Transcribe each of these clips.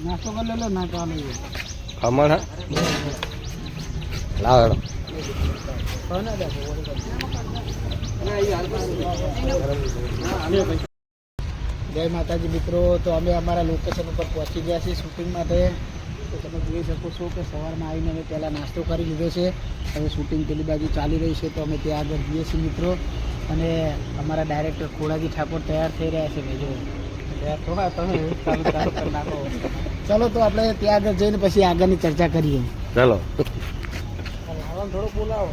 નાસ્તો કરી લો ના ચાલે ખમણ લાવ જય માતાજી મિત્રો, તો અમે અમારા લોકેશન ઉપર પહોંચી ગયા છીએ શૂટિંગ માટે. તો તમે જોઈ શકો છો કે સવારમાં આવીને અમે પહેલાં નાસ્તો કરી લીધો છે. હવે શૂટિંગ પેલી બાજુ ચાલી રહી છે, તો અમે ત્યાં આગળ જઈએ છીએ મિત્રો. અને અમારા ડાયરેક્ટર ખોડાજી ઠાકોર તૈયાર થઈ રહ્યા છે. જો થોડા તમે ચાલુ કરી નાખો. ચલો તો આપણે ત્યાં આગળ જઈને પછી આગળની ચર્ચા કરીએ. ચાલો થોડું બોલાવો.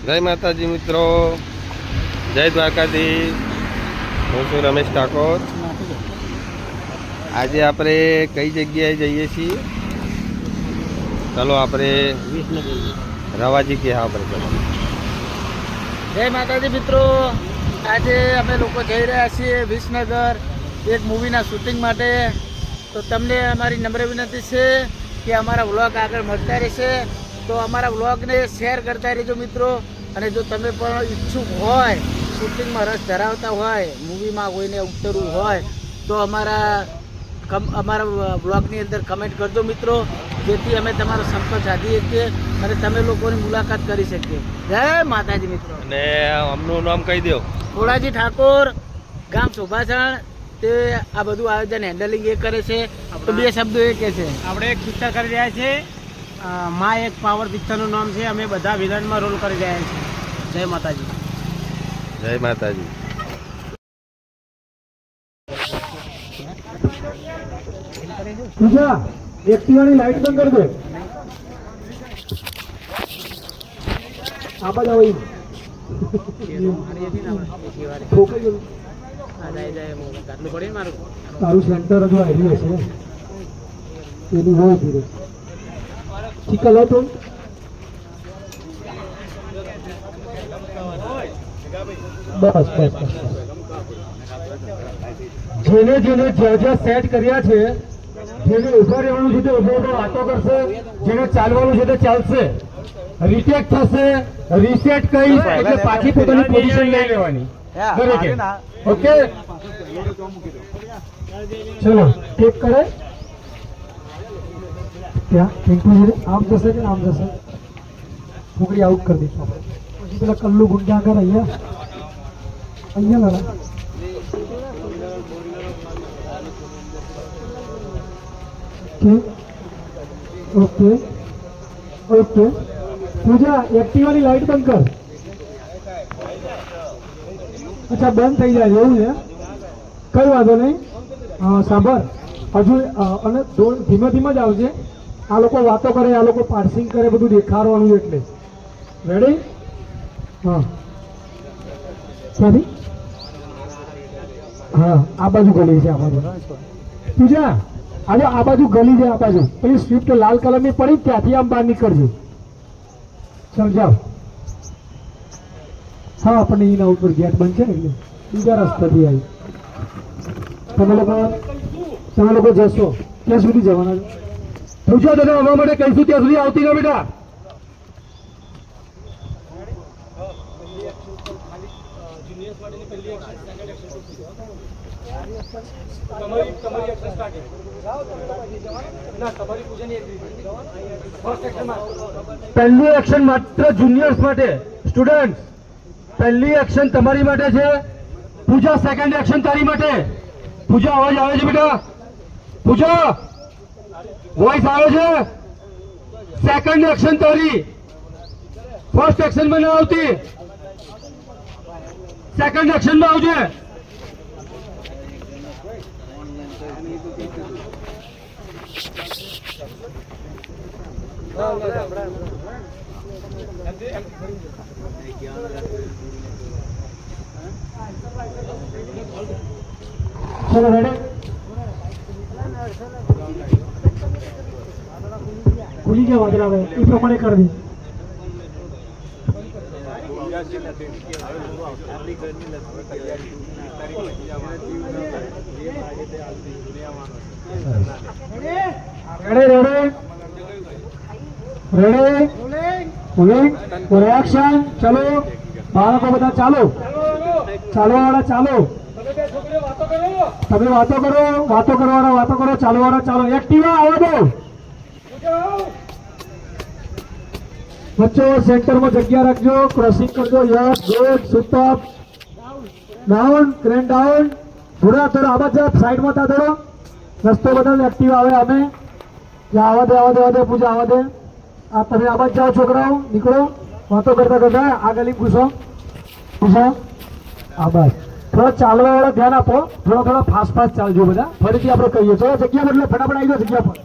જય માતાજી મિત્રો, જય દ્વારકાધીશ. હું છું રમેશ ઠાકોર. આજે આપણે કઈ જગ્યાએ જઈએ છીએ? ચાલો આપણે રવાજી કે હા પર ચલો. જય માતાજી મિત્રો, આજે અમે લોકો જઈ રહ્યા છીએ વિસનગર એક મૂવીના શૂટિંગ માટે. તો તમને અમારી નમ્ર વિનંતી છે કે અમારા વ્લોગ આગળ મળતા રહેશે, તો અમારા વ્લોગને શેર કરતા રહેજો મિત્રો. અને જો તમે પણ ઈચ્છુક હોય, શૂટિંગમાં રસ ધરાવતા હોય, મૂવીમાં કોઈને ઉતરવું હોય, તો અમારા વ્લોગની અંદર કમેન્ટ કરજો મિત્રો, જેથી અમે તમારો સંપર્ક સાધી શકીએ અને તમે લોકોની મુલાકાત કરી શકીએ. જય માતાજી મિત્રો. અને અમનું નામ કહી દો. ખોડાજી ઠાકોર, ગામ શોભાસણ. તે આ બધું આયોજન હેન્ડલિંગ એ કરે છે. તો બે શબ્દો એ કે છે, આપણે એક પિક્ચર કરી રહ્યા છે, માં એક પાવર પિક્ચરનું નામ છે. અમે બધા વિલનમાં રોલ કરી રહ્યા છીએ. જય માતાજી. જય માતાજી. પૂજા, એક્ટિવાની લાઈટ બંધ કરી દે. આબા જાવ તારું સેન્ટર હજુ આવી હશે એની હોય ધીરે ચીકલ હતો. બસ બસ બસ જેને જેને જ્યાં જ્યાં સેટ કર્યા છે, જેને ઉભા રહેવાનું છે તે ઉભો વાતો કરશે, જેને ચાલવાનું છે તે ચાલશે. રિટેક થશે, રીસેટ કહીશ એટલે પાછી પોતાની પોઝિશન લઈ લેવાની. ઓકે ચલો ટેક કરે. ત્યાં આમ જશે કે આમ જશે, ફૂકડી આઉટ કરી દઈશું. પછી પેલા કલ્લુ ગુંડા કર અહીંયા લડા. ઓકે ઓકે પૂજા, એક્ટિવાની લાઈટ બંધ કર. અચ્છા બંધ થઈ જાય એવું છે, કઈ વાંધો નહીં. સાંભળ હજુ અને ધીમે ધીમે જ આવજે. આ લોકો વાતો કરે, આ લોકો પાર્સિંગ કરે, બધું દેખાડવાનું એટલે. રેડી? હા ક્યાંથી? હા આ બાજુ ગલી છે. આ બાજુ પૂજા આજે આ બાજુ ગલી છે. આ બાજુ પેલી સ્વિફ્ટ લાલ કલરની પડી, ત્યાંથી આમ બહાર નીકળજો. ચાલ જાઓ. હા આપણને એના ઉપર ગેટ બંધ છે ને એટલે બીજા રસ્તાથી આવી. તમે લોકો જશો ત્યાં સુધી જવાના છે. પૂછો તને આવવા માટે કહીશું ત્યાં સુધી આવતી ના બેટા. પહેલું એક્શન માત્ર જુનિયર્સ માટે. સ્ટુડન્ટ પહેલી એક્શન તમારી માટે છે. પૂજા સેકન્ડ એક્શન તારી માટે. પૂજા અવાજ આવે છે બેટા? પૂજા વોઇસ આવે છે? સેકન્ડ એક્શન તારી. ફર્સ્ટ એક્શન માં ના આવતી, સેકન્ડ એક્શન માં આવજે. ચલો રેડી? ખુલી ગયા વાદળા હવે એ પ્રમાણે કરી દે. Ready ready ready rolling action ચલો બાળકો બધા ચાલો ચાલવાવાળા ચાલો તમે વાતો કરવાના વાતો કરો ચાલવાવાળા ચાલો એક્ટિવા આવો દો બચ્ચો સેન્ટરમાં જગ્યા રાખજો ક્રોસિંગ કરજો yes good super down crane down થોડા આવા જ સાઈડમાં તા થોડો રસ્તો બદલ એક્ટિવા આવે અમે આવા દે પૂજા આવા દે આ તમે આવા જ જાઓ છોકરાઓ નીકળો વાતો કરતા આ ગલી ઘૂસો આ બસ થોડા ચાલવા વાળા ધ્યાન આપો થોડા ફાસ્ટ ચાલજો બધા ફરીથી આપણે કહીએ છો જગ્યા બદલે ફટાફટ આવી જાઓ જગ્યા પર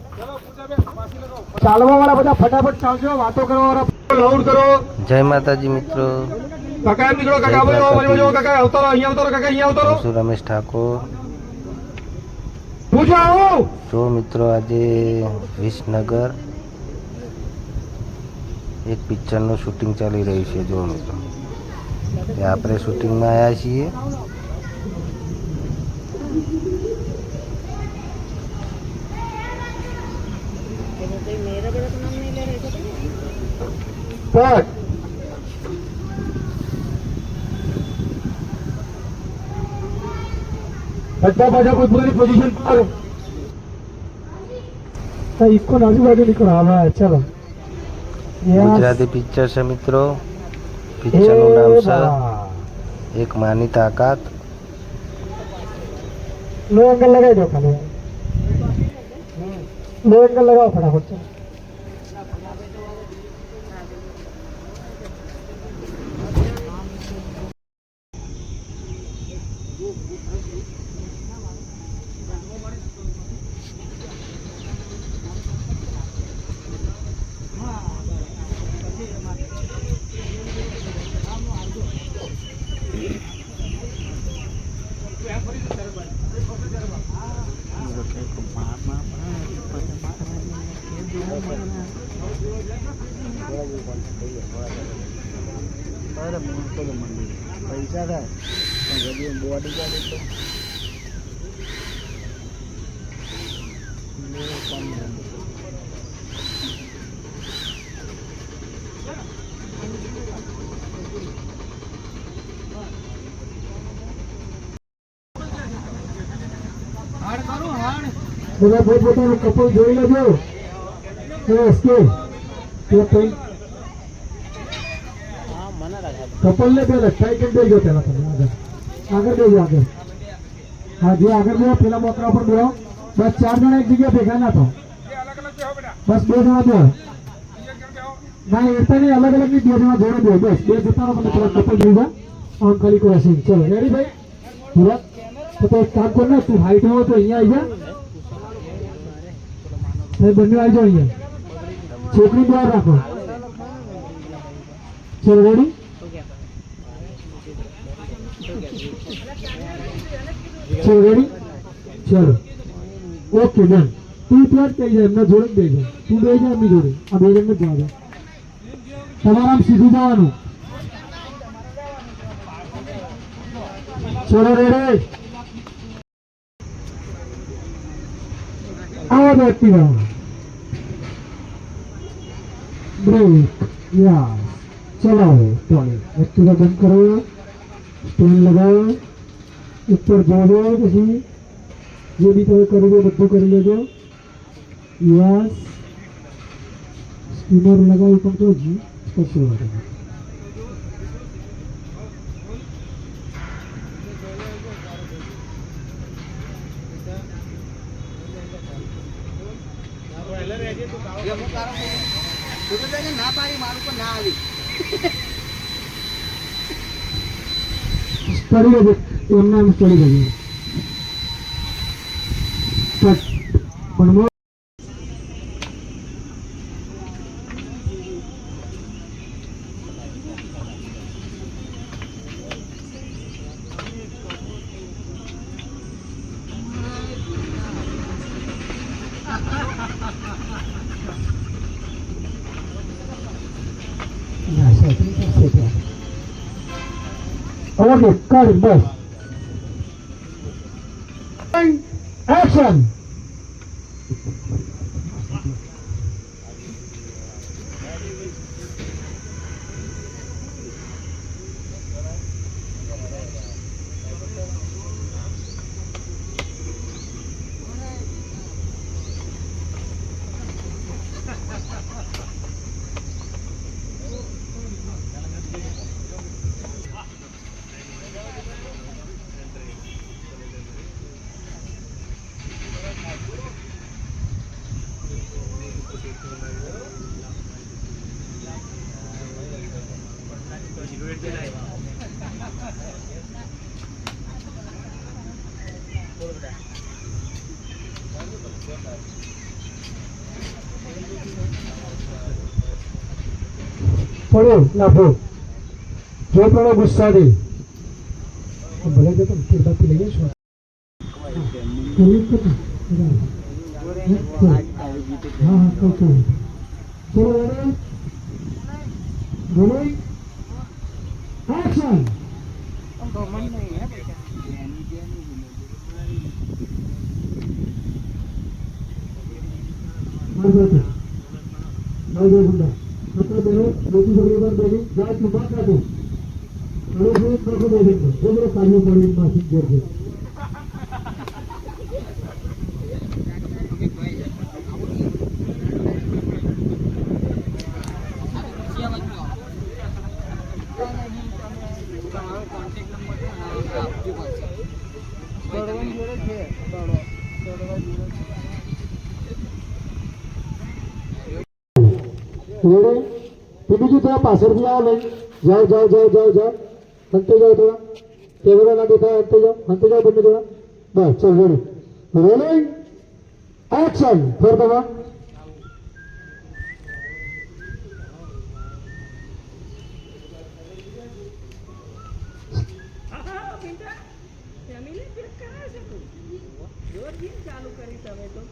ચાલવા વાળા બધા ફટાફટ ચાલજો વાતો કરવા વાળા લાઉડ કરો. જય માતાજી મિત્રો. કાકા એમ નીકળો કાકા કાકા અવતારો અહીંયા અવતારો કાકા અહીંયા અવતારો. હું રમેશ ઠાકોર. પૂજા આવો. જો મિત્રો આજે વિસનગર એક પિક્ચરનું શૂટિંગ ચાલી રહ્યું છે. જો મિત્રો આપણે શૂટિંગમાં આવ્યા છીએ. પટ બધા પાછા કોઈ પૂરી પોઝિશન પર ઇકો આજુબાજુ નીકળો. હા ચલો ગુજરાતી પિક્ચર છે મિત્રો. પિક્ચરનું નામ છે એક માની તાકાત. લો એંગલ લગાવી દો ખાલી લો એંગલ લગાવો ફટાફટ. પૈસા થાય બોડી ગાડી બધા પોતપોતાનું કપલ જોઈ લેજો. કપલ ને પેલા ટ્રાય કરી દેજો. પેલા તમે આગળ દેજો આગળ. હા જે આગળ બેહો પેલા મોકરા પર બેહો. બસ 4 જણા એક જગ્યા ભેગા ના થો. બસ 2 જણા બેહો. ના એતા નહીં અલગ અલગ ની 2 જણા જોડે બેહો. બસ 2 જતા રહો. તમે થોડા કપલ જોઈ જાઓ. આમ ખાલી ક્રોસિંગ. ચલો રેડી ભાઈ પૂરા. તો એક કામ કર ને તું હાઈટ હોય તો અહીંયા આવી જા. બંને આવી જાઓ અહીંયા. છોકરી બહાર રાખો. ચલો રેડી. ચલો રેડી. ચલો ઓકે ડન. તું ત્યાં જ કહી જાય એમના જોડે જ બે જાય. તું બે જાય એમની જોડે. આ 2 જણ જ જવા દે. તમારે આમ સીધું જવાનું. ચલો રેડી. આવો તો એક્ટિવા બ્રેક યા ચલાવો. ટોલી એક્ટિવા બંધ કરો. સ્ટેન્ડ લગાવો. ઉપર જોડો. પછી જે બી તમે કરી દો બધું કરી લેજો. યસ સ્ટીમર લગાવી પણ તો જ કશું વાત નહીં. સ્ટડી લેજો એમને એમ સ્ટડી લેજો. પણ ઓકે કર બસ એક્શન પડ્યો લાભો જો પડો ગુસ્સાથી ભલે જતો કિરદારથી લઈ જઈશું હા કહું છું ચલો રોલિંગ એક્શન આપણે બેનો મોટી છોકરી પર બેની જાય ચૂપા કાઢો અને હું નખો દે દે બધો કાઢવું પડે માસી ઘેર છે રેડે બીજું થોડા પાછળથી આવો લઈ જાઓ જાઓ જાઓ જાઓ જાઓ હંતે જાઓ થોડા કેમેરા ના દેખાય હંતે જાઓ બંને થોડા બસ ચાલ રેડી રોલિંગ એક્શન ફેર દવા ચાલુ કરી તમે તો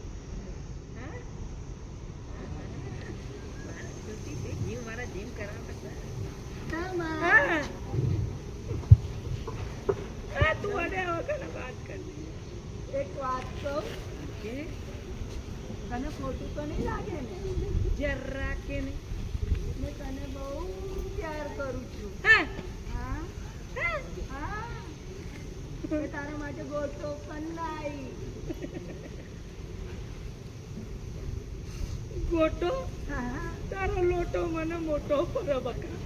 જીમ કરાવતા તું અડે વગર વાત કર એક વાત કહું કે તને ખોટું તો નહીં લાગે ને જરા કે નહીં મેં તને બહુ પ્યાર કરું છું હા તારા માટે ગોટો પણ લાવી ગોટો તારો લોટો મને મોટો પર બકા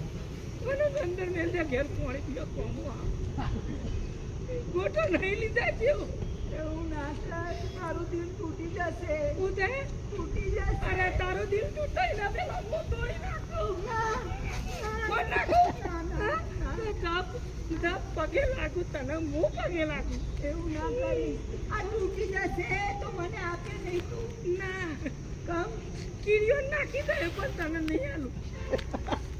મને અંદર મેં ઘેર પાણી પીવા કોમો ગોટો નહીં લીધા જેવું એવું ના કર તારું દિલ તૂટી જશે તૂટી જશે અરે તારું દિલ તૂટે ને પેલા હું તોડી નાખું કોણ નાખું પગે લાગુ તને હું પગે લાગુ એવું ના કરી આ તૂટી જશે તો મને આપે નહીં તું ના કમ કીડીઓ નાખી દે પણ તને નહીં આલું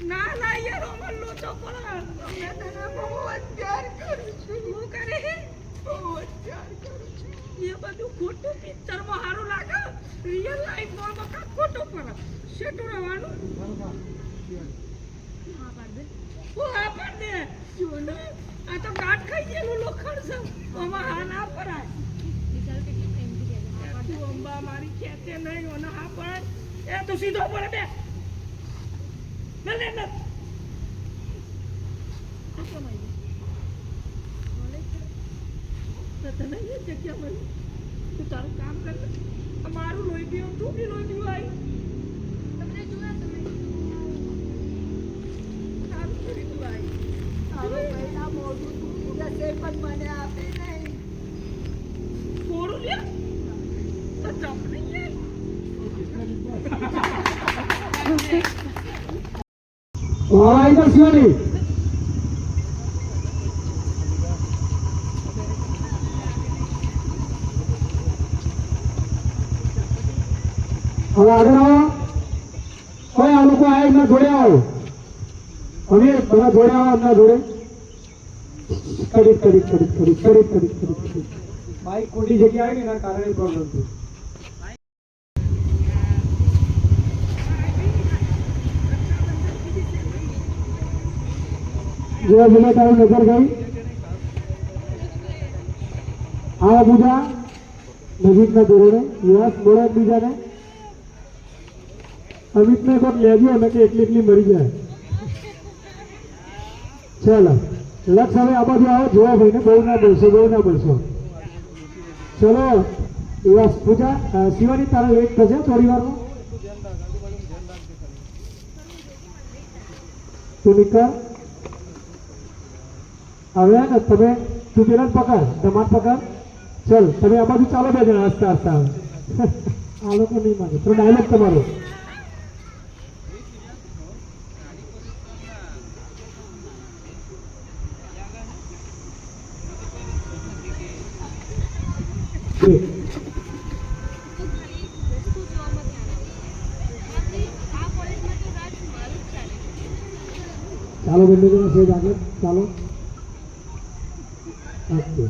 ના ના યાર અમાર લોચો પણ મેં તને બહુ જ પ્યાર કરું છું હું કરે બહુ જ પ્યાર કરું છું એ બધું ખોટું પિક્ચરમાં સારું લાગે રિયલ લાઈફમાં બકા ખોટું પડે શેટું રહેવાનું હા પાડ દે જો ને આ તો ગાંઠ ખાઈ ગયેલું લોખંડ છે આમાં હા ના પડાય તું અંબા મારી ખેતે નહીં ઓને હા પડાય એ તું સીધો પડે બે લે લે તને એ જગ્યા મળી તું તારું કામ કર અમારું લોહી પીવું તું બી લોહી પીવું આવી તમને જોયા તમે સારું કરી તું આવી તારું પહેલા મોઢું તૂટી જશે પણ મને આપે નહીં થોડું લે તો જપ નહીં ઓરાઈ શિવાની હવે આગળ આવો કોઈ આ લોકો આ એમના જોડે આવો અમે બધા જોડે આવો એમના જોડે કરી બાઈક ખોટી જગ્યા આવી ને એના કારણે પ્રોબ્લેમ થયો જેવા જેવા તારું નજર ગઈ આવો પૂજા નજીકના ધોરણે યસ બોલો એકબીજાને. અમિતને કોઈક લેજો ને કે એટલી મરી જાય. ચાલો લક્ષ હવે આ બાજુ આવો જોવા ભાઈને બહુ ના બોલશો. ચલો યસ પૂજા શિવાની તારે લેટ થશે થોડી વારમાં. તું નીકળ હવે ને તમે તું પેલા પકડ તમાર પકડ. ચલ તમે આ બાજુ ચાલો બે જણા હસતા આ લોકો નહીં માગે તો ડાયલોગ તમારો. ચાલો બંને જણા સેજ આગળ ચાલો. ઓકે